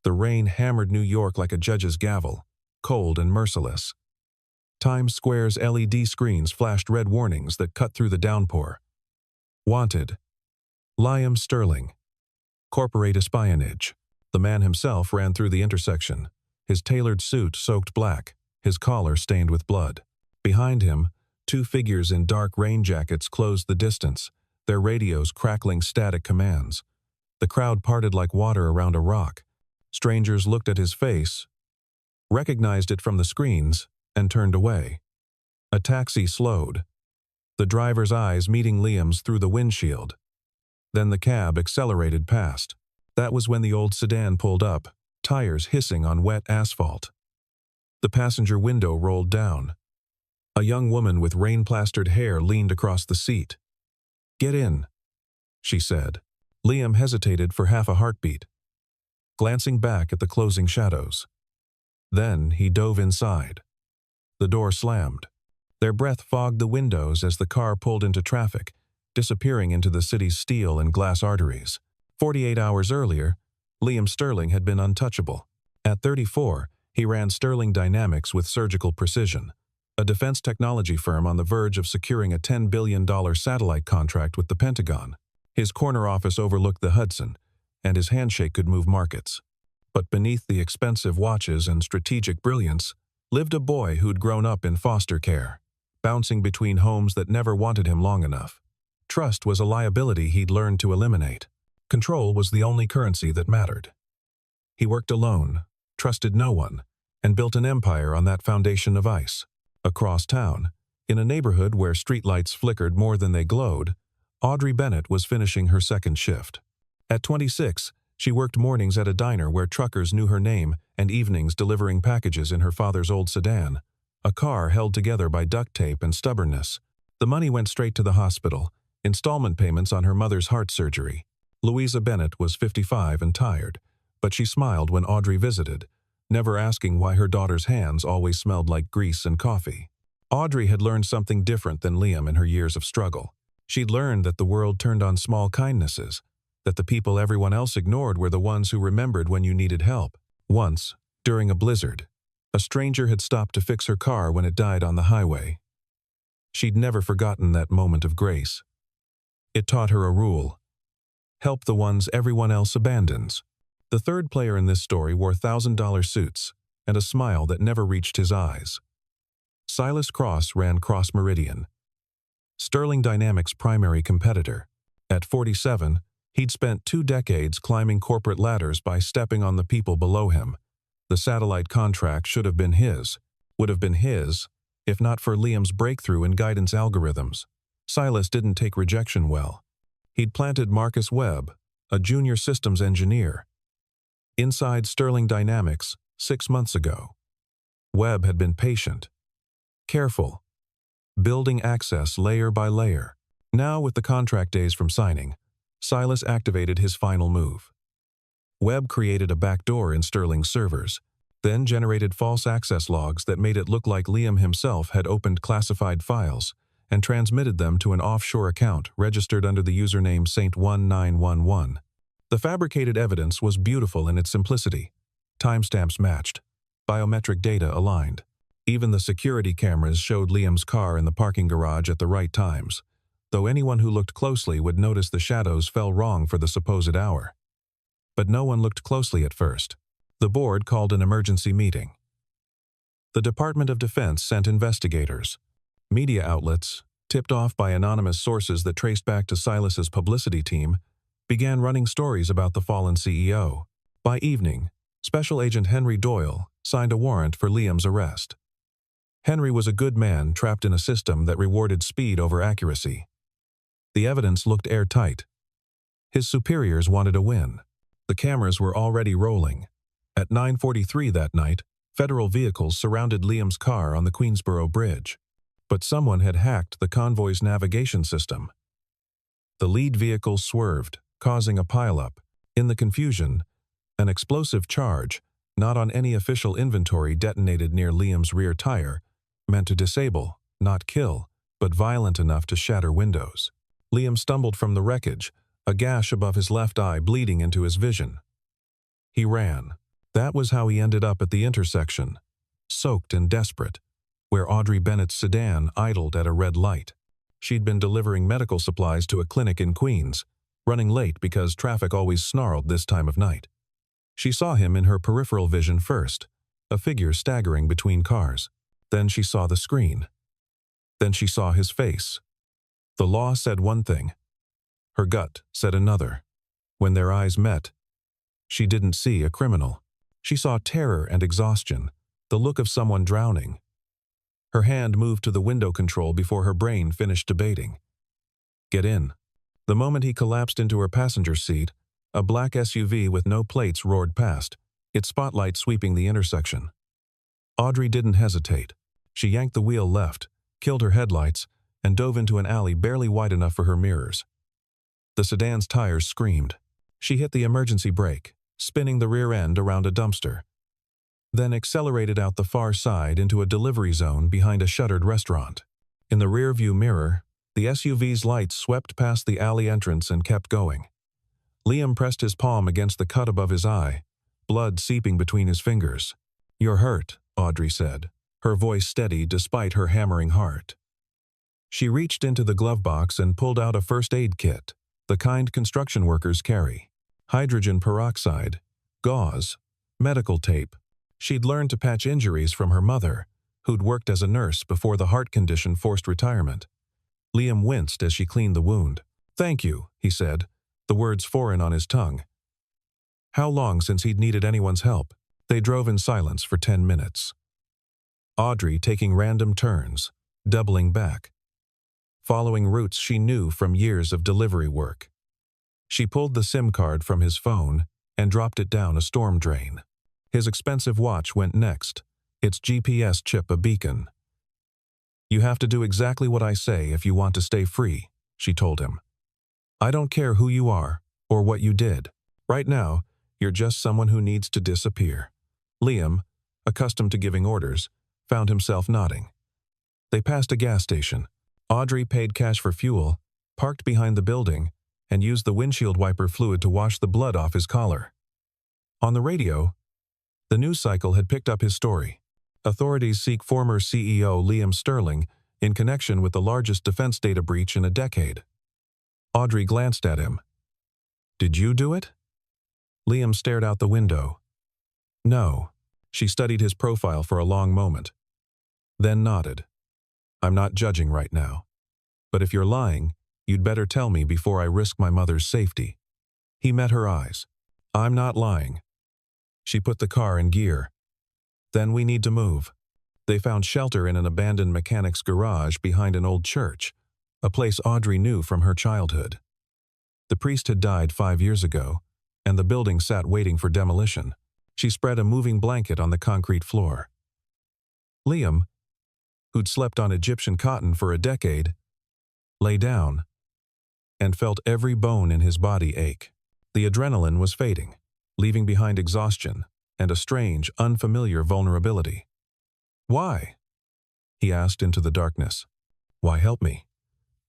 The rain hammered New York like a judge's gavel, cold and merciless. Times Square's LED screens flashed red warnings that cut through the downpour. Wanted. Liam Sterling. Corporate espionage. The man himself ran through the intersection, his tailored suit soaked black, his collar stained with blood. Behind him, two figures in dark rain jackets closed the distance, their radios crackling static commands. The crowd parted like water around a rock. Strangers looked at his face, recognized it from the screens, and turned away. A taxi slowed, the driver's eyes meeting Liam's through the windshield. Then the cab accelerated past. That was when the old sedan pulled up, tires hissing on wet asphalt. The passenger window rolled down. A young woman with rain-plastered hair leaned across the seat. "Get in," she said. Liam hesitated for half a heartbeat, glancing back at the closing shadows. Then he dove inside. The door slammed. Their breath fogged the windows as the car pulled into traffic, disappearing into the city's steel and glass arteries. 48 hours earlier, Liam Sterling had been untouchable. At 34, he ran Sterling Dynamics with surgical precision, a defense technology firm on the verge of securing a $10 billion satellite contract with the Pentagon. His corner office overlooked the Hudson, and his handshake could move markets. But beneath the expensive watches and strategic brilliance lived a boy who'd grown up in foster care, bouncing between homes that never wanted him long enough. Trust was a liability he'd learned to eliminate. Control was the only currency that mattered. He worked alone, trusted no one, and built an empire on that foundation of ice. Across town, in a neighborhood where streetlights flickered more than they glowed, Audrey Bennett was finishing her second shift. At 26, she worked mornings at a diner where truckers knew her name and evenings delivering packages in her father's old sedan, a car held together by duct tape and stubbornness. The money went straight to the hospital, installment payments on her mother's heart surgery. Louisa Bennett was 55 and tired, but she smiled when Audrey visited, never asking why her daughter's hands always smelled like grease and coffee. Audrey had learned something different than Liam in her years of struggle. She'd learned that the world turned on small kindnesses, that the people everyone else ignored were the ones who remembered when you needed help. Once, during a blizzard, a stranger had stopped to fix her car when it died on the highway. She'd never forgotten that moment of grace. It taught her a rule: help the ones everyone else abandons. The third player in this story wore $1,000 suits and a smile that never reached his eyes. Silas Cross ran Cross Meridian, Sterling Dynamics' primary competitor. At 47, he'd spent 2 decades climbing corporate ladders by stepping on the people below him. The satellite contract should have been his, would have been his, if not for Liam's breakthrough in guidance algorithms. Silas didn't take rejection well. He'd planted Marcus Webb, a junior systems engineer, inside Sterling Dynamics 6 months ago. Webb had been patient, careful, building access layer by layer. Now, with the contract days from signing, Silas activated his final move. Webb created a backdoor in Sterling's servers, then generated false access logs that made it look like Liam himself had opened classified files and transmitted them to an offshore account registered under the username Saint1911. The fabricated evidence was beautiful in its simplicity. Timestamps matched, biometric data aligned. Even the security cameras showed Liam's car in the parking garage at the right times, though anyone who looked closely would notice the shadows fell wrong for the supposed hour. But no one looked closely at first. The board called an emergency meeting. The Department of Defense sent investigators. Media outlets, tipped off by anonymous sources that traced back to Silas's publicity team, began running stories about the fallen CEO. By evening, Special Agent Henry Doyle signed a warrant for Liam's arrest. Henry was a good man trapped in a system that rewarded speed over accuracy. The evidence looked airtight. His superiors wanted a win. The cameras were already rolling. At 9:43 that night, federal vehicles surrounded Liam's car on the Queensboro Bridge. But someone had hacked the convoy's navigation system. The lead vehicle swerved, causing a pileup. In the confusion, an explosive charge, not on any official inventory, detonated near Liam's rear tire, meant to disable, not kill, but violent enough to shatter windows. Liam stumbled from the wreckage, a gash above his left eye bleeding into his vision. He ran, That was how he ended up at the intersection, soaked and desperate, where Audrey Bennett's sedan idled at a red light. She'd been delivering medical supplies to a clinic in Queens, running late because traffic always snarled this time of night. She saw him in her peripheral vision first, a figure staggering between cars. Then she saw the screen. Then she saw his face. The law said one thing. Her gut said another. When their eyes met, she didn't see a criminal. She saw terror and exhaustion, the look of someone drowning. Her hand moved to the window control before her brain finished debating. Get in. The moment he collapsed into her passenger seat, a black SUV with no plates roared past, its spotlight sweeping the intersection. Audrey didn't hesitate. She yanked the wheel left, killed her headlights, and dove into an alley barely wide enough for her mirrors. The sedan's tires screamed. She hit the emergency brake, spinning the rear end around a dumpster, then accelerated out the far side into a delivery zone behind a shuttered restaurant. In the rearview mirror, the SUV's lights swept past the alley entrance and kept going. Liam pressed his palm against the cut above his eye, blood seeping between his fingers. "You're hurt," Audrey said, her voice steady despite her hammering heart. She reached into the glove box and pulled out a first aid kit, the kind construction workers carry. Hydrogen peroxide, gauze, medical tape. She'd learned to patch injuries from her mother, who'd worked as a nurse before the heart condition forced retirement. Liam winced as she cleaned the wound. "Thank you," he said, the words foreign on his tongue. How long since he'd needed anyone's help? They drove in silence for 10 minutes. Audrey taking random turns, doubling back, following routes she knew from years of delivery work. She pulled the SIM card from his phone and dropped it down a storm drain. His expensive watch went next, its GPS chip a beacon. "You have to do exactly what I say if you want to stay free," she told him. "I don't care who you are or what you did. Right now, you're just someone who needs to disappear." Liam, accustomed to giving orders, found himself nodding. They passed a gas station. Audrey paid cash for fuel, parked behind the building, and used the windshield wiper fluid to wash the blood off his collar. On the radio, the news cycle had picked up his story. Authorities seek former CEO Liam Sterling in connection with the largest defense data breach in a decade. Audrey glanced at him. "Did you do it?" Liam stared out the window. "No." She studied his profile for a long moment, then nodded. "I'm not judging right now. But if you're lying, you'd better tell me before I risk my mother's safety." He met her eyes. "I'm not lying." She put the car in gear. "Then we need to move." They found shelter in an abandoned mechanic's garage behind an old church, a place Audrey knew from her childhood. The priest had died 5 years ago, and the building sat waiting for demolition. She spread a moving blanket on the concrete floor. Liam, who'd slept on Egyptian cotton for a decade, lay down and felt every bone in his body ache. The adrenaline was fading, leaving behind exhaustion and a strange, unfamiliar vulnerability. "Why?" he asked into the darkness. "Why help me?"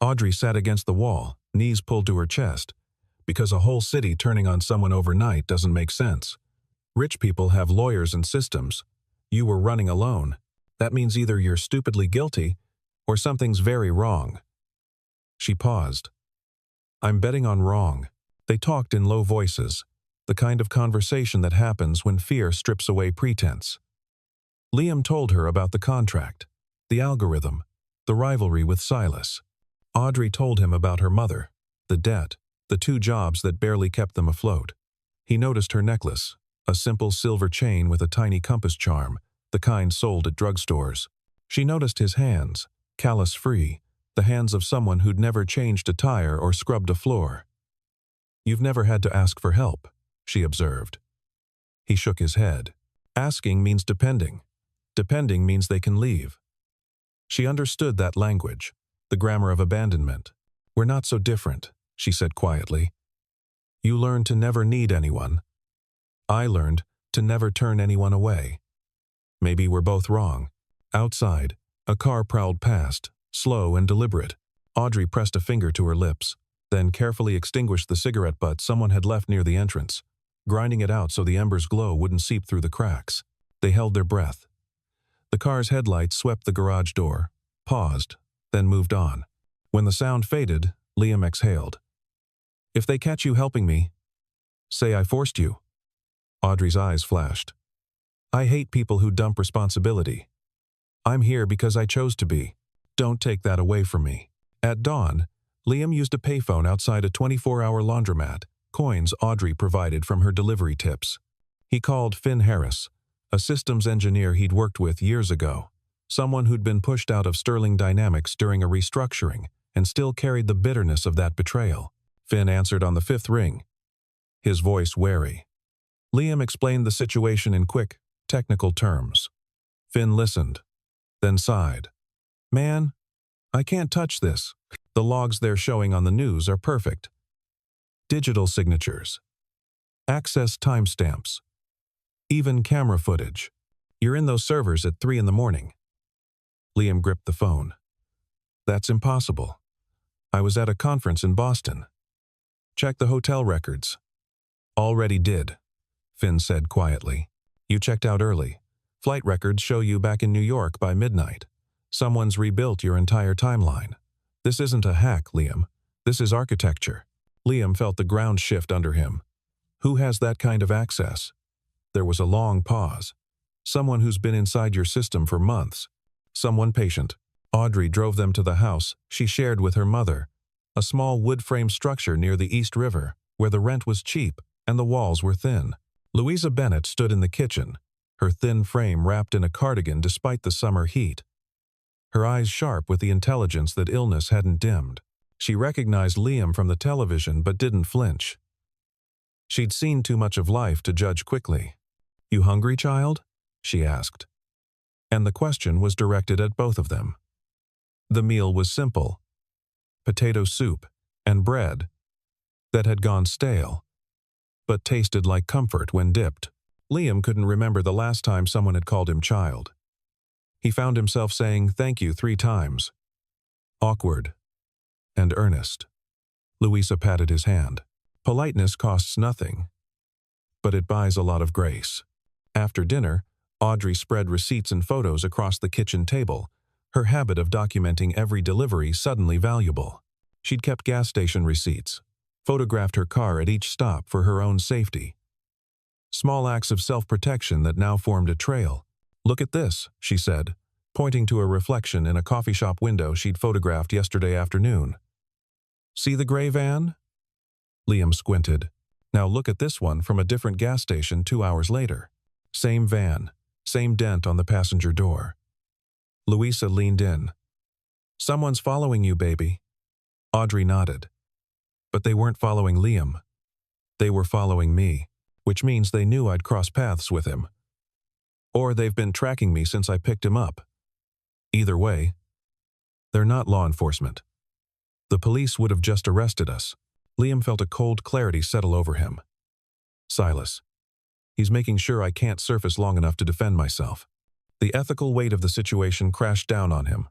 Audrey sat against the wall, knees pulled to her chest. "Because a whole city turning on someone overnight doesn't make sense. Rich people have lawyers and systems. You were running alone. That means either you're stupidly guilty or something's very wrong." She paused. "I'm betting on wrong." They talked in low voices, the kind of conversation that happens when fear strips away pretense. Liam told her about the contract, the algorithm, the rivalry with Silas. Audrey told him about her mother, the debt, the 2 jobs that barely kept them afloat. He noticed her necklace, a simple silver chain with a tiny compass charm, the kind sold at drugstores. She noticed his hands, callus-free, the hands of someone who'd never changed a tire or scrubbed a floor. "You've never had to ask for help," she observed. He shook his head. "Asking means depending. Depending means they can leave." She understood that language, the grammar of abandonment. "We're not so different," she said quietly. "You learn to never need anyone. I learned to never turn anyone away. Maybe we're both wrong." Outside, a car prowled past, slow and deliberate. Audrey pressed a finger to her lips, then carefully extinguished the cigarette butt someone had left near the entrance. grinding it out so the embers' glow wouldn't seep through the cracks. They held their breath. The car's headlights swept the garage door, paused, then moved on. When the sound faded, Liam exhaled. "If they catch you helping me, say I forced you." Audrey's eyes flashed. "I hate people who dump responsibility. I'm here because I chose to be. Don't take that away from me." At dawn, Liam used a payphone outside a 24-hour laundromat, coins Audrey provided from her delivery tips. He called Finn Harris, a systems engineer he'd worked with years ago, someone who'd been pushed out of Sterling Dynamics during a restructuring and still carried the bitterness of that betrayal. Finn answered on the fifth ring, his voice wary. Liam explained the situation in quick, technical terms. Finn listened, then sighed. "Man, I can't touch this. The logs they're showing on the news are perfect. Digital signatures. Access timestamps. Even camera footage. You're in those servers at 3 in the morning." Liam gripped the phone. "That's impossible. I was at a conference in Boston. Check the hotel records." "Already did," Finn said quietly. "You checked out early. Flight records show you back in New York by midnight. Someone's rebuilt your entire timeline. This isn't a hack, Liam. This is architecture." Liam felt the ground shift under him. Who has that kind of access? There was a long pause. Someone who's been inside your system for months. Someone patient. Audrey drove them to the house she shared with her mother, a small wood-frame structure near the East River, where the rent was cheap and the walls were thin. Louisa Bennett stood in the kitchen, her thin frame wrapped in a cardigan despite the summer heat. Her eyes sharp with the intelligence that illness hadn't dimmed. She recognized Liam from the television but didn't flinch. She'd seen too much of life to judge quickly. "You hungry, child?" she asked. And the question was directed at both of them. The meal was simple. Potato soup and bread that had gone stale, but tasted like comfort when dipped. Liam couldn't remember the last time someone had called him child. He found himself saying thank you 3 times. Awkward and earnest. Louisa patted his hand. Politeness costs nothing, but it buys a lot of grace. After dinner, Audrey spread receipts and photos across the kitchen table, her habit of documenting every delivery suddenly valuable. She'd kept gas station receipts, photographed her car at each stop for her own safety. Small acts of self-protection that now formed a trail. "Look at this," she said, pointing to a reflection in a coffee shop window she'd photographed yesterday afternoon. "See the gray van?" Liam squinted. "Now look at this one from a different gas station 2 hours later. Same van, same dent on the passenger door." Louisa leaned in. "Someone's following you, baby." Audrey nodded. But they weren't following Liam. They were following me, which means they knew I'd cross paths with him. Or they've been tracking me since I picked him up. Either way, they're not law enforcement. The police would have just arrested us. Liam felt a cold clarity settle over him. Silas. He's making sure I can't surface long enough to defend myself. The ethical weight of the situation crashed down on him.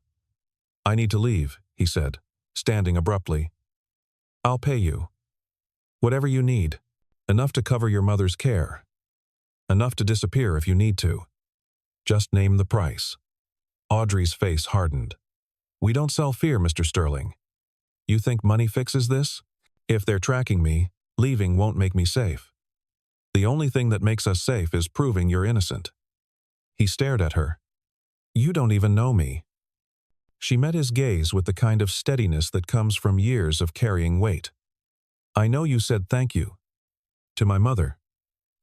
"I need to leave," he said, standing abruptly. "I'll pay you. Whatever you need. Enough to cover your mother's care. Enough to disappear if you need to. Just name the price." Audrey's face hardened. "We don't sell fear, Mr. Sterling. You think money fixes this? If they're tracking me, leaving won't make me safe. The only thing that makes us safe is proving you're innocent." He stared at her. "You don't even know me." She met his gaze with the kind of steadiness that comes from years of carrying weight. "I know you said thank you. To my mother.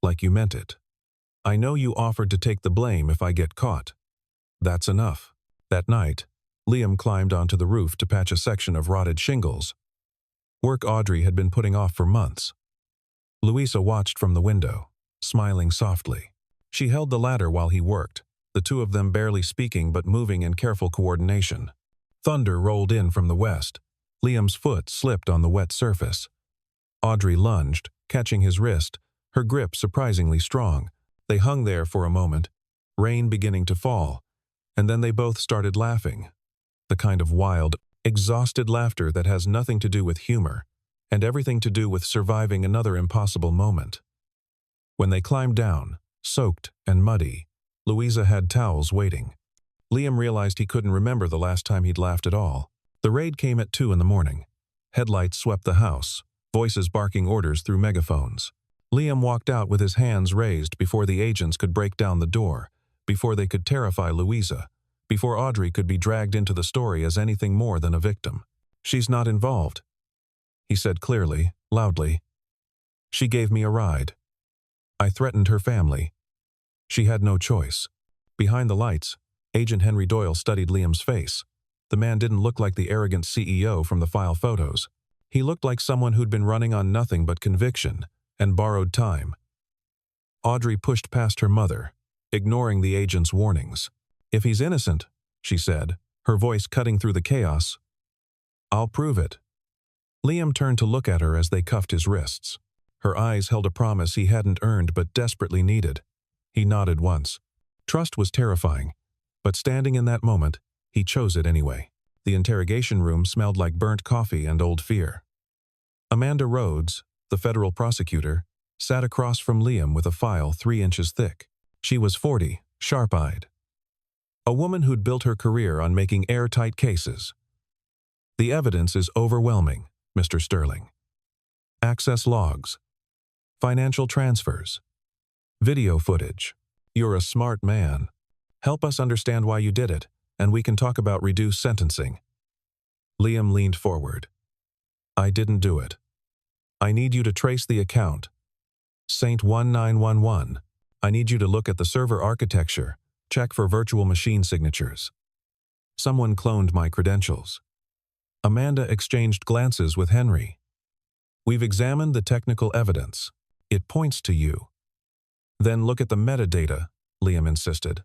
Like you meant it. I know you offered to take the blame if I get caught. That's enough." That night, Liam climbed onto the roof to patch a section of rotted shingles. Work Audrey had been putting off for months. Louisa watched from the window, smiling softly. She held the ladder while he worked, the two of them barely speaking but moving in careful coordination. Thunder rolled in from the west. Liam's foot slipped on the wet surface. Audrey lunged, catching his wrist, her grip surprisingly strong. They hung there for a moment, rain beginning to fall, and then they both started laughing. The kind of wild, exhausted laughter that has nothing to do with humor, and everything to do with surviving another impossible moment. When they climbed down, soaked and muddy, Louisa had towels waiting. Liam realized he couldn't remember the last time he'd laughed at all. The raid came at 2 in the morning. Headlights swept the house, voices barking orders through megaphones. Liam walked out with his hands raised before the agents could break down the door, before they could terrify Louisa, before Audrey could be dragged into the story as anything more than a victim. "She's not involved," he said clearly, loudly. "She gave me a ride. I threatened her family. She had no choice." Behind the lights, Agent Henry Doyle studied Liam's face. The man didn't look like the arrogant CEO from the file photos. He looked like someone who'd been running on nothing but conviction and borrowed time. Audrey pushed past her mother, ignoring the agent's warnings. "If he's innocent," she said, her voice cutting through the chaos, "I'll prove it." Liam turned to look at her as they cuffed his wrists. Her eyes held a promise he hadn't earned but desperately needed. He nodded once. Trust was terrifying, but standing in that moment, he chose it anyway. The interrogation room smelled like burnt coffee and old fear. Amanda Rhodes, the federal prosecutor, sat across from Liam with a file 3 inches thick. She was 40, sharp-eyed. A woman who'd built her career on making airtight cases. "The evidence is overwhelming, Mr. Sterling. Access logs, financial transfers, video footage. You're a smart man. Help us understand why you did it, and we can talk about reduced sentencing." Liam leaned forward. "I didn't do it. I need you to trace the account. Saint 1911. I need you to look at the server architecture, check for virtual machine signatures. Someone cloned my credentials." Amanda exchanged glances with Henry. "We've examined the technical evidence. It points to you." "Then look at the metadata," Liam insisted.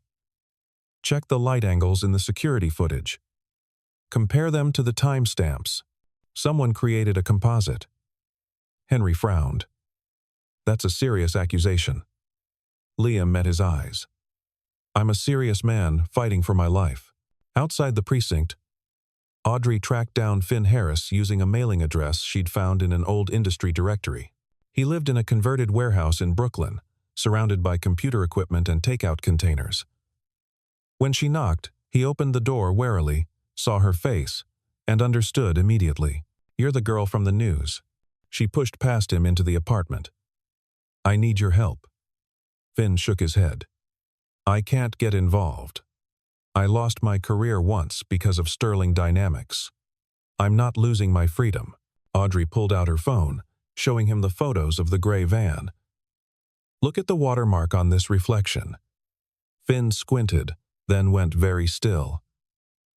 "Check the light angles in the security footage. Compare them to the timestamps. Someone created a composite." Henry frowned. "That's a serious accusation." Liam met his eyes. "I'm a serious man fighting for my life." Outside the precinct, Audrey tracked down Finn Harris using a mailing address she'd found in an old industry directory. He lived in a converted warehouse in Brooklyn, surrounded by computer equipment and takeout containers. When she knocked, he opened the door warily, saw her face, and understood immediately. "You're the girl from the news." She pushed past him into the apartment. "I need your help." Finn shook his head. "I can't get involved. I lost my career once because of Sterling Dynamics. I'm not losing my freedom." Audrey pulled out her phone, showing him the photos of the gray van. "Look at the watermark on this reflection." Finn squinted, then went very still.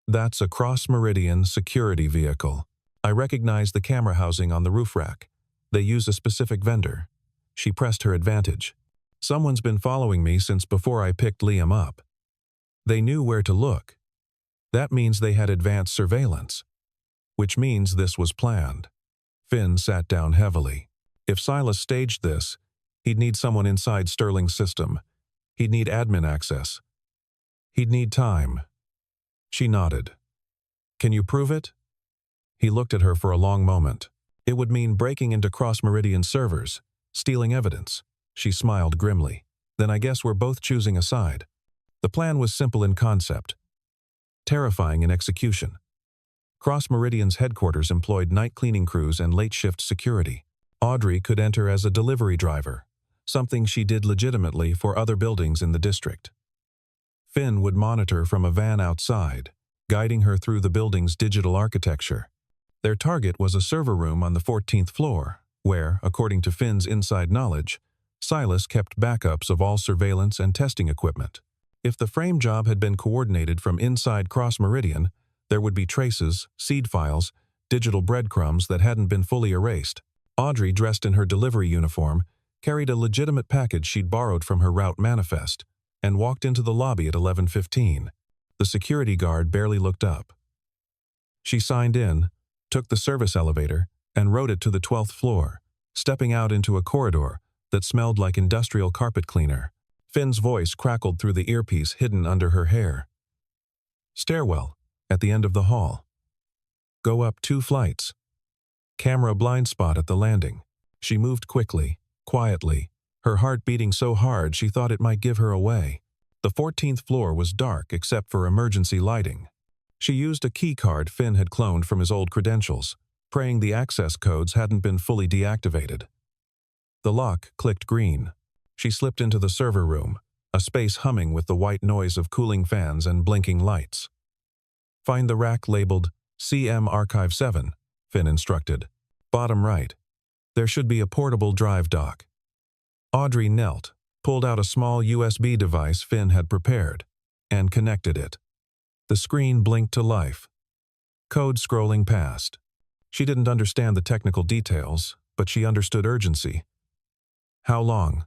"That's a cross-meridian security vehicle. I recognize the camera housing on the roof rack. They use a specific vendor." She pressed her advantage. "Someone's been following me since before I picked Liam up. They knew where to look. That means they had advanced surveillance. Which means this was planned." Finn sat down heavily. If Silas staged this, he'd need someone inside Sterling's system. He'd need admin access. He'd need time. She nodded. "Can you prove it?" He looked at her for a long moment. "It would mean breaking into cross-meridian servers, stealing evidence." She smiled grimly. "Then I guess we're both choosing a side." The plan was simple in concept, terrifying in execution. Cross-Meridian's headquarters employed night cleaning crews and late-shift security. Audrey could enter as a delivery driver, something she did legitimately for other buildings in the district. Finn would monitor from a van outside, guiding her through the building's digital architecture. Their target was a server room on the 14th floor, where, according to Finn's inside knowledge, Silas kept backups of all surveillance and testing equipment. If the frame job had been coordinated from inside Cross-Meridian, there would be traces, seed files, digital breadcrumbs that hadn't been fully erased. Audrey, dressed in her delivery uniform, carried a legitimate package she'd borrowed from her route manifest, and walked into the lobby at 11:15. The security guard barely looked up. She signed in, took the service elevator, and rode it to the 12th floor, stepping out into a corridor that smelled like industrial carpet cleaner. Finn's voice crackled through the earpiece hidden under her hair. "Stairwell, at the end of the hall. Go up 2 flights. Camera blind spot at the landing." She moved quickly, quietly, her heart beating so hard she thought it might give her away. The 14th floor was dark except for emergency lighting. She used a key card Finn had cloned from his old credentials, praying the access codes hadn't been fully deactivated. The lock clicked green. She slipped into the server room, a space humming with the white noise of cooling fans and blinking lights. Find the rack labeled CM Archive 7, Finn instructed. Bottom right. There should be a portable drive dock. Audrey knelt, pulled out a small USB device Finn had prepared, and connected it. The screen blinked to life. Code scrolling past. She didn't understand the technical details, but she understood urgency. How long?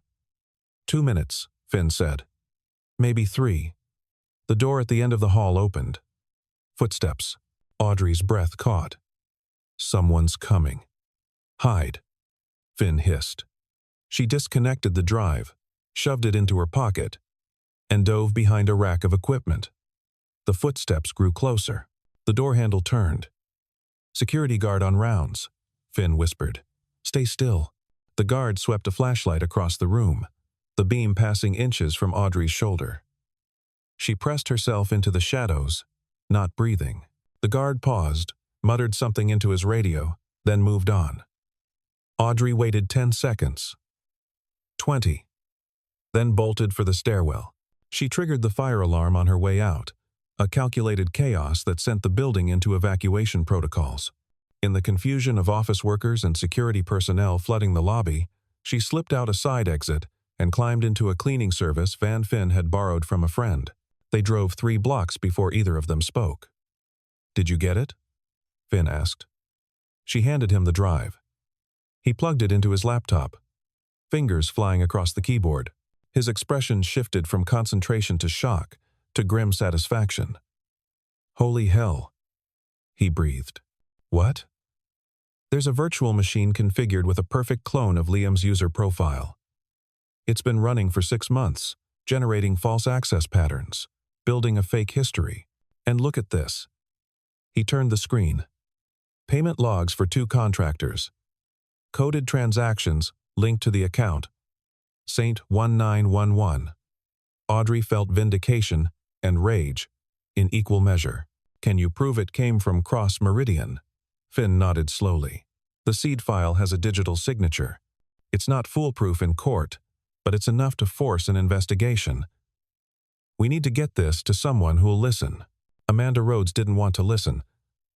2 minutes, Finn said. Maybe 3. The door at the end of the hall opened. Footsteps. Audrey's breath caught. Someone's coming. Hide, Finn hissed. She disconnected the drive, shoved it into her pocket, and dove behind a rack of equipment. The footsteps grew closer. The door handle turned. Security guard on rounds, Finn whispered. Stay still. The guard swept a flashlight across the room, the beam passing inches from Audrey's shoulder. She pressed herself into the shadows, not breathing. The guard paused, muttered something into his radio, then moved on. Audrey waited 10 seconds. 20. Then bolted for the stairwell. She triggered the fire alarm on her way out, a calculated chaos that sent the building into evacuation protocols. In the confusion of office workers and security personnel flooding the lobby, she slipped out a side exit and climbed into a cleaning service Finn had borrowed from a friend. They drove 3 blocks before either of them spoke. Did you get it? Finn asked. She handed him the drive. He plugged it into his laptop, fingers flying across the keyboard. His expression shifted from concentration to shock, to grim satisfaction. Holy hell, he breathed. What? There's a virtual machine configured with a perfect clone of Liam's user profile. It's been running for 6 months, generating false access patterns, building a fake history. And look at this. He turned the screen. Payment logs for 2 contractors. Coded transactions linked to the account. Saint 1911. Audrey felt vindication and rage in equal measure. Can you prove it came from Cross Meridian? Finn nodded slowly. The seed file has a digital signature. It's not foolproof in court, but it's enough to force an investigation. We need to get this to someone who'll listen. Amanda Rhodes didn't want to listen.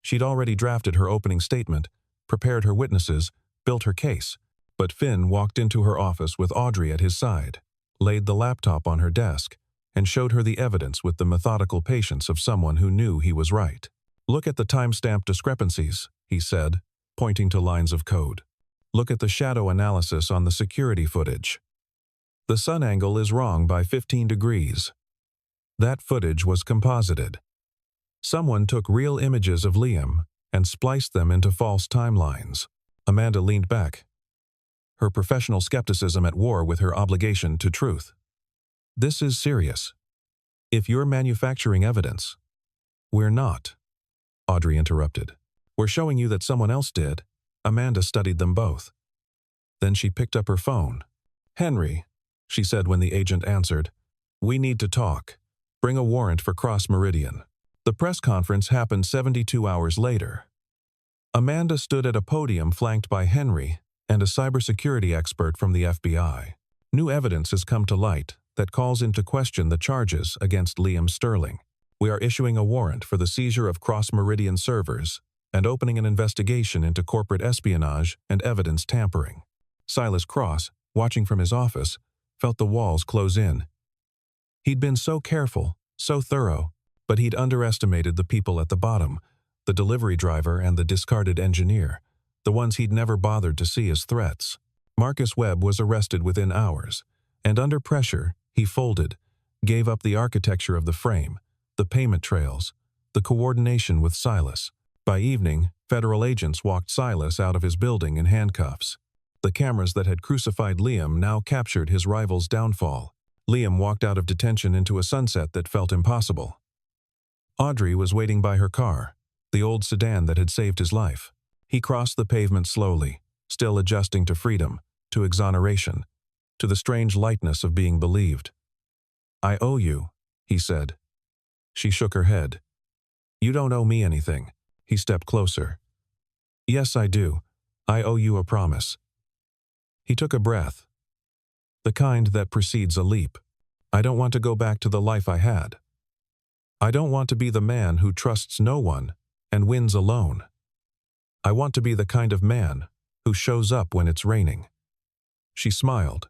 She'd already drafted her opening statement, prepared her witnesses, built her case. But Finn walked into her office with Audrey at his side, laid the laptop on her desk, and showed her the evidence with the methodical patience of someone who knew he was right. Look at the timestamp discrepancies, he said, pointing to lines of code. Look at the shadow analysis on the security footage. The sun angle is wrong by 15 degrees. That footage was composited. Someone took real images of Liam and spliced them into false timelines. Amanda leaned back, her professional skepticism at war with her obligation to truth. This is serious. If you're manufacturing evidence, we're not. Audrey interrupted. We're showing you that someone else did. Amanda studied them both. Then she picked up her phone. Henry, she said when the agent answered, we need to talk. Bring a warrant for Cross Meridian. The press conference happened 72 hours later. Amanda stood at a podium flanked by Henry and a cybersecurity expert from the FBI. New evidence has come to light that calls into question the charges against Liam Sterling. We are issuing a warrant for the seizure of Cross Meridian servers and opening an investigation into corporate espionage and evidence tampering. Silas Cross, watching from his office, felt the walls close in. He'd been so careful, so thorough, but he'd underestimated the people at the bottom, the delivery driver and the discarded engineer, the ones he'd never bothered to see as threats. Marcus Webb was arrested within hours, and under pressure, he folded, gave up the architecture of the frame, the payment trails, the coordination with Silas. By evening, federal agents walked Silas out of his building in handcuffs. The cameras that had crucified Liam now captured his rival's downfall. Liam walked out of detention into a sunset that felt impossible. Audrey was waiting by her car, the old sedan that had saved his life. He crossed the pavement slowly, still adjusting to freedom, to exoneration, to the strange lightness of being believed. "I owe you," he said. She shook her head. "You don't owe me anything." He stepped closer. "Yes, I do. I owe you a promise." He took a breath. The kind that precedes a leap. "I don't want to go back to the life I had. I don't want to be the man who trusts no one and wins alone. I want to be the kind of man who shows up when it's raining." She smiled.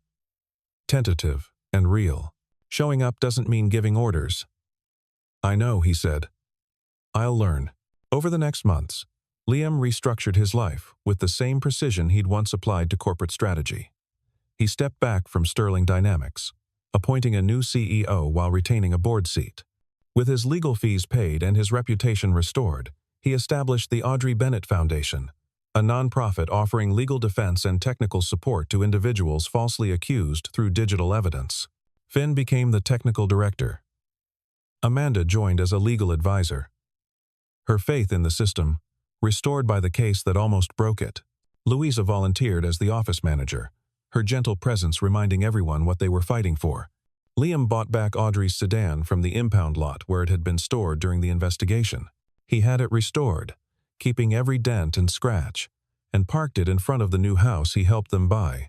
Tentative and real. Showing up doesn't mean giving orders. "I know," he said. "I'll learn." Over the next months, Liam restructured his life with the same precision he'd once applied to corporate strategy. He stepped back from sterling dynamics, appointing a new CEO while retaining a board seat. With his legal fees paid and his reputation restored, he established the Audrey Foundation, a nonprofit offering legal defense and technical support to individuals falsely accused through digital evidence. Finn became the technical director. Amanda joined as a legal advisor. Her faith in the system, restored by the case that almost broke it. Louisa volunteered as the office manager, her gentle presence reminding everyone what they were fighting for. Liam bought back Audrey's sedan from the impound lot where it had been stored during the investigation. He had it restored, keeping every dent and scratch, and parked it in front of the new house he helped them buy.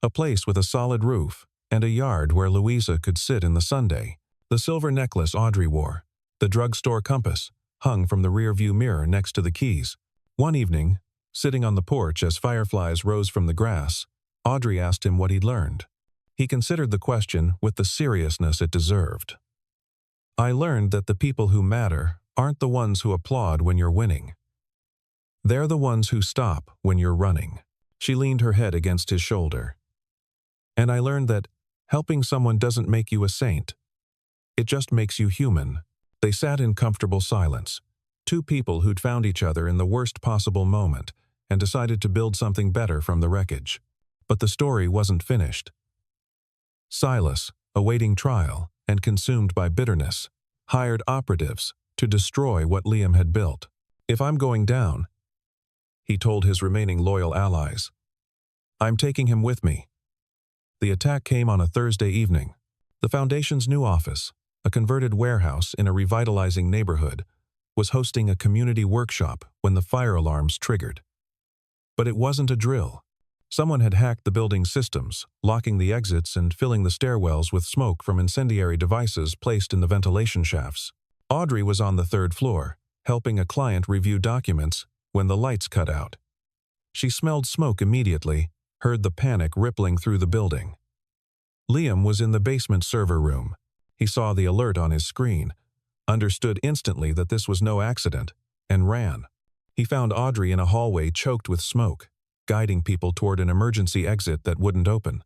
A place with a solid roof and a yard where Louisa could sit in the Sunday. The silver necklace Audrey wore, the drugstore compass, hung from the rear-view mirror next to the keys. One evening, sitting on the porch as fireflies rose from the grass, Audrey asked him what he'd learned. He considered the question with the seriousness it deserved. "I learned that the people who matter aren't the ones who applaud when you're winning. They're the ones who stop when you're running." She leaned her head against his shoulder. "And I learned that helping someone doesn't make you a saint. It just makes you human." They sat in comfortable silence, two people who'd found each other in the worst possible moment and decided to build something better from the wreckage. But the story wasn't finished. Silas, awaiting trial and consumed by bitterness, hired operatives to destroy what Liam had built. "If I'm going down," he told his remaining loyal allies, "I'm taking him with me." The attack came on a Thursday evening. The Foundation's new office, a converted warehouse in a revitalizing neighborhood, was hosting a community workshop when the fire alarms triggered. But it wasn't a drill. Someone had hacked the building's systems, locking the exits and filling the stairwells with smoke from incendiary devices placed in the ventilation shafts. Audrey was on the third floor, helping a client review documents when the lights cut out. She smelled smoke immediately, heard the panic rippling through the building. Liam was in the basement server room. He saw the alert on his screen, understood instantly that this was no accident, and ran. He found Audrey in a hallway choked with smoke, guiding people toward an emergency exit that wouldn't open.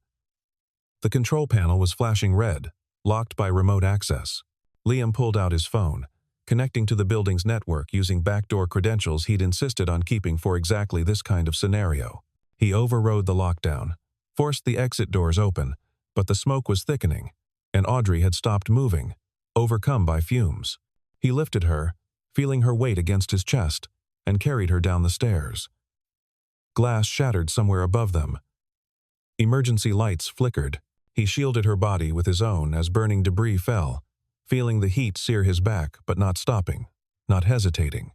The control panel was flashing red, locked by remote access. Liam pulled out his phone, connecting to the building's network using backdoor credentials he'd insisted on keeping for exactly this kind of scenario. He overrode the lockdown, forced the exit doors open, but the smoke was thickening, and Audrey had stopped moving, overcome by fumes. He lifted her, feeling her weight against his chest, and carried her down the stairs. Glass shattered somewhere above them. Emergency lights flickered. He shielded her body with his own as burning debris fell, feeling the heat sear his back but not stopping, not hesitating.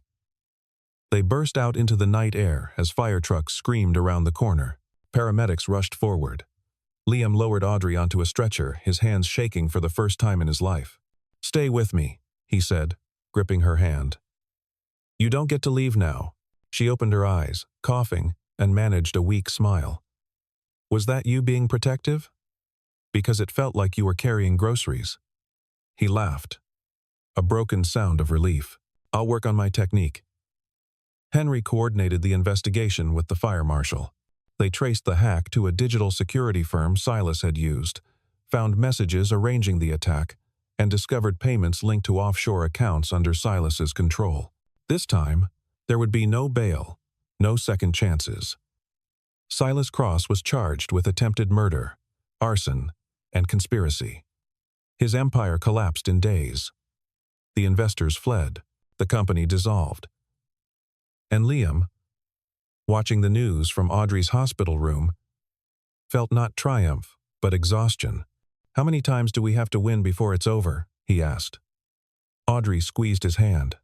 They burst out into the night air as fire trucks screamed around the corner. Paramedics rushed forward. Liam lowered Audrey onto a stretcher, his hands shaking for the first time in his life. "Stay with me," he said, gripping her hand. "You don't get to leave now." She opened her eyes, coughing, and managed a weak smile. "Was that you being protective? Because it felt like you were carrying groceries." He laughed, a broken sound of relief. "I'll work on my technique." Henry coordinated the investigation with the fire marshal. They traced the hack to a digital security firm Silas had used, found messages arranging the attack, and discovered payments linked to offshore accounts under Silas's control. This time, there would be no bail, no second chances. Silas Cross was charged with attempted murder, arson, and conspiracy. His empire collapsed in days. The investors fled, the company dissolved. And Liam, watching the news from Audrey's hospital room, felt not triumph, but exhaustion. "How many times do we have to win before it's over?" he asked. Audrey squeezed his hand.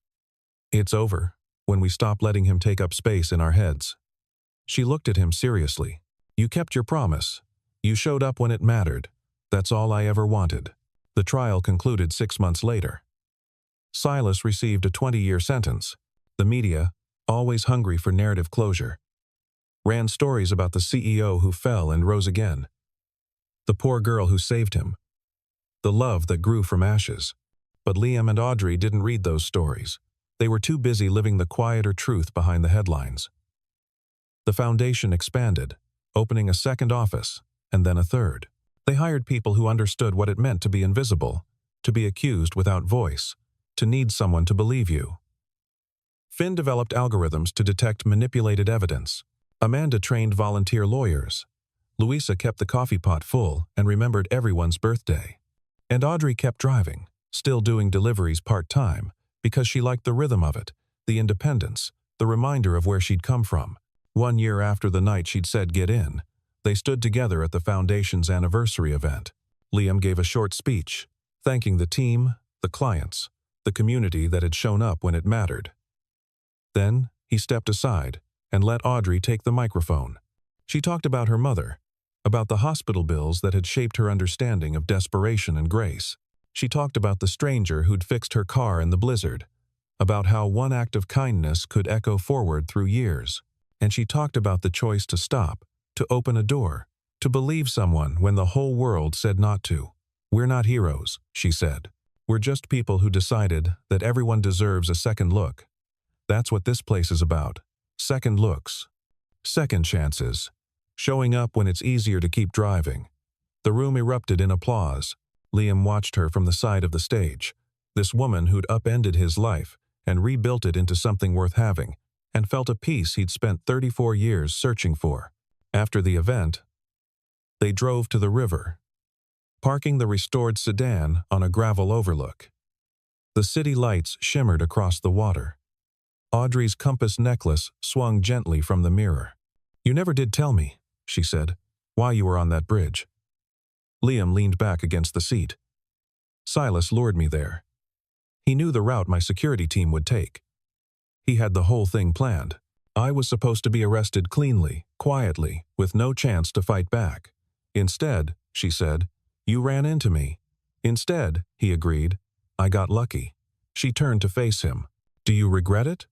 "It's over, when we stop letting him take up space in our heads." She looked at him seriously. "You kept your promise. You showed up when it mattered. That's all I ever wanted." The trial concluded 6 months later. Silas received a 20-year sentence. The media, always hungry for narrative closure, ran stories about the CEO who fell and rose again, the poor girl who saved him, the love that grew from ashes. But Liam and Audrey didn't read those stories. They were too busy living the quieter truth behind the headlines. The foundation expanded, opening a second office, and then a third. They hired people who understood what it meant to be invisible, to be accused without voice, to need someone to believe you. Finn developed algorithms to detect manipulated evidence. Amanda trained volunteer lawyers. Louisa kept the coffee pot full and remembered everyone's birthday. And Audrey kept driving, still doing deliveries part-time, because she liked the rhythm of it, the independence, the reminder of where she'd come from. 1 year after the night she'd said get in, they stood together at the Foundation's anniversary event. Liam gave a short speech, thanking the team, the clients, the community that had shown up when it mattered. Then he stepped aside and let Audrey take the microphone. She talked about her mother, about the hospital bills that had shaped her understanding of desperation and grace. She talked about the stranger who'd fixed her car in the blizzard, about how one act of kindness could echo forward through years. And she talked about the choice to stop, to open a door, to believe someone when the whole world said not to. "We're not heroes," she said. "We're just people who decided that everyone deserves a second look. That's what this place is about. Second looks. Second chances. Showing up when it's easier to keep driving." The room erupted in applause. Liam watched her from the side of the stage. This woman who'd upended his life and rebuilt it into something worth having, and felt a peace he'd spent 34 years searching for. After the event, they drove to the river, parking the restored sedan on a gravel overlook. The city lights shimmered across the water. Audrey's compass necklace swung gently from the mirror. "You never did tell me," she said, "why you were on that bridge." Liam leaned back against the seat. "Silas lured me there. He knew the route my security team would take. He had the whole thing planned. I was supposed to be arrested cleanly, quietly, with no chance to fight back. Instead," she said, "you ran into me." "Instead," he agreed, "I got lucky." She turned to face him. "Do you regret it?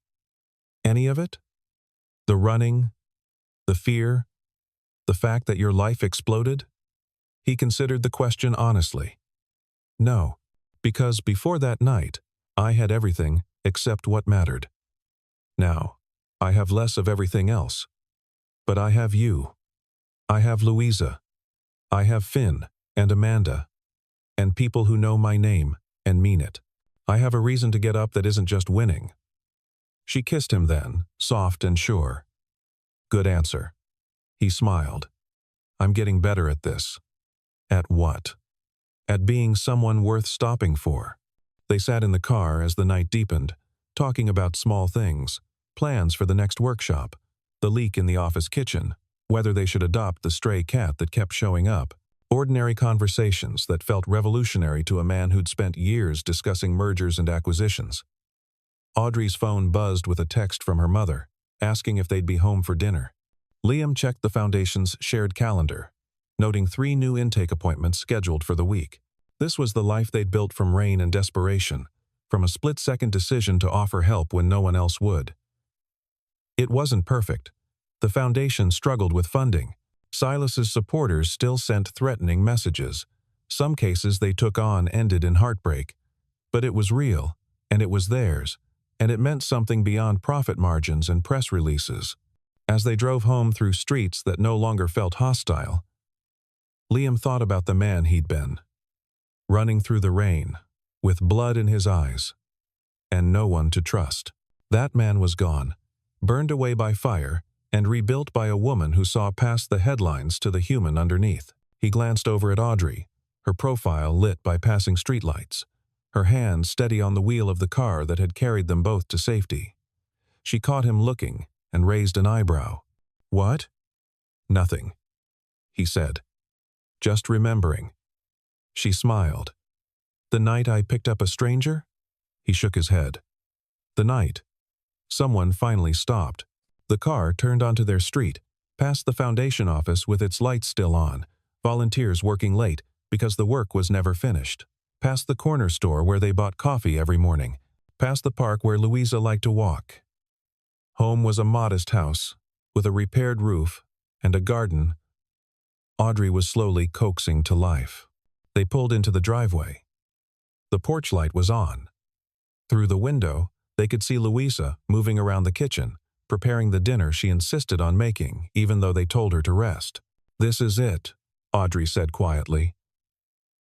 Any of it? The running? The fear? The fact that your life exploded?" He considered the question honestly. "No, because before that night, I had everything except what mattered. Now, I have less of everything else. But I have you. I have Louisa. I have Finn and Amanda. And people who know my name and mean it. I have a reason to get up that isn't just winning." She kissed him then, soft and sure. "Good answer." He smiled. "I'm getting better at this." "At what?" "At being someone worth stopping for." They sat in the car as the night deepened, talking about small things, plans for the next workshop, the leak in the office kitchen, whether they should adopt the stray cat that kept showing up. Ordinary conversations that felt revolutionary to a man who'd spent years discussing mergers and acquisitions. Audrey's phone buzzed with a text from her mother, asking if they'd be home for dinner. Liam checked the Foundation's shared calendar, noting 3 new intake appointments scheduled for the week. This was the life they'd built from rain and desperation, from a split-second decision to offer help when no one else would. It wasn't perfect. The Foundation struggled with funding. Silas's supporters still sent threatening messages. Some cases they took on ended in heartbreak. But it was real, and it was theirs, and it meant something beyond profit margins and press releases. As they drove home through streets that no longer felt hostile, Liam thought about the man he'd been, running through the rain, with blood in his eyes, and no one to trust. That man was gone, burned away by fire, and rebuilt by a woman who saw past the headlines to the human underneath. He glanced over at Audrey, her profile lit by passing streetlights, her hand steady on the wheel of the car that had carried them both to safety. She caught him looking and raised an eyebrow. "What?" "Nothing." he said. Just remembering. She smiled. The night I picked up a stranger? He shook his head. The night. Someone finally stopped. The car turned onto their street, past the foundation office with its lights still on, volunteers working late because the work was never finished, past the corner store where they bought coffee every morning, past the park where Louisa liked to walk. Home was a modest house, with a repaired roof and a garden Audrey was slowly coaxing to life. They pulled into the driveway. The porch light was on. Through the window, they could see Louisa moving around the kitchen, preparing the dinner she insisted on making, even though they told her to rest. "This is it," Audrey said quietly.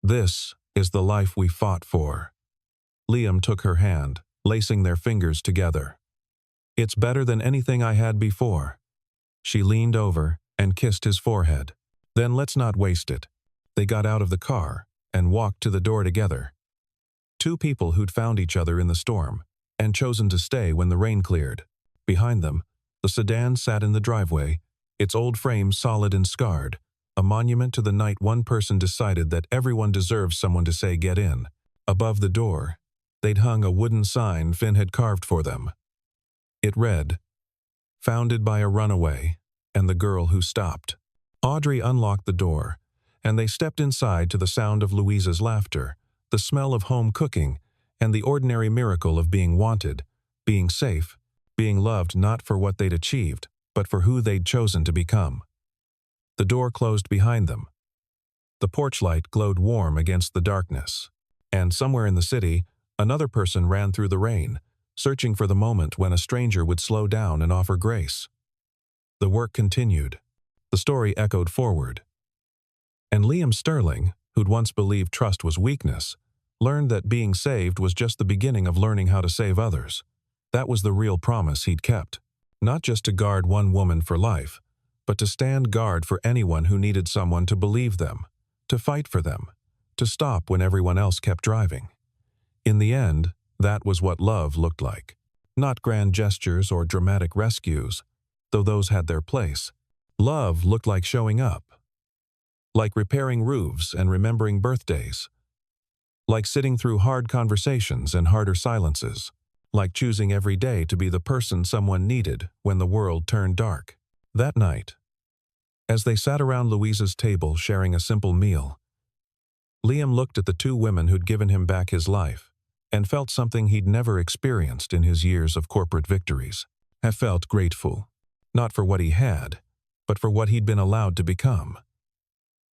"This is the life we fought for." Liam took her hand, lacing their fingers together. "It's better than anything I had before." She leaned over and kissed his forehead. "Then let's not waste it." They got out of the car and walked to the door together. Two people who'd found each other in the storm and chosen to stay when the rain cleared. Behind them, the sedan sat in the driveway, its old frame solid and scarred, a monument to the night one person decided that everyone deserves someone to say "get in." Above the door, they'd hung a wooden sign Finn had carved for them. It read, "Founded by a runaway and the girl who stopped." Audrey unlocked the door, and they stepped inside to the sound of Louisa's laughter, the smell of home cooking, and the ordinary miracle of being wanted, being safe, being loved not for what they'd achieved, but for who they'd chosen to become. The door closed behind them. The porch light glowed warm against the darkness, and somewhere in the city, another person ran through the rain, searching for the moment when a stranger would slow down and offer grace. The work continued. The story echoed forward. And Liam Sterling, who'd once believed trust was weakness, learned that being saved was just the beginning of learning how to save others. That was the real promise he'd kept. Not just to guard one woman for life, but to stand guard for anyone who needed someone to believe them, to fight for them, to stop when everyone else kept driving. In the end, that was what love looked like. Not grand gestures or dramatic rescues, though those had their place. Love looked like showing up. Like repairing roofs and remembering birthdays. Like sitting through hard conversations and harder silences. Like choosing every day to be the person someone needed when the world turned dark. That night, as they sat around Louisa's table sharing a simple meal, Liam looked at the two women who'd given him back his life and felt something he'd never experienced in his years of corporate victories. He felt grateful, not for what he had, but for what he'd been allowed to become.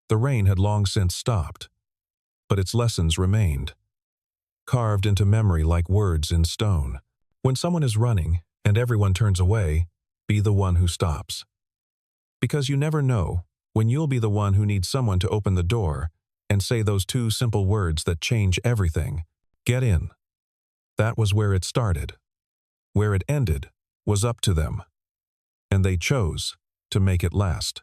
The rain had long since stopped, but its lessons remained, carved into memory like words in stone. When someone is running and everyone turns away, be the one who stops. Because you never know when you'll be the one who needs someone to open the door and say those two simple words that change everything. Get in. That was where it started. Where it ended was up to them. And they chose to make it last.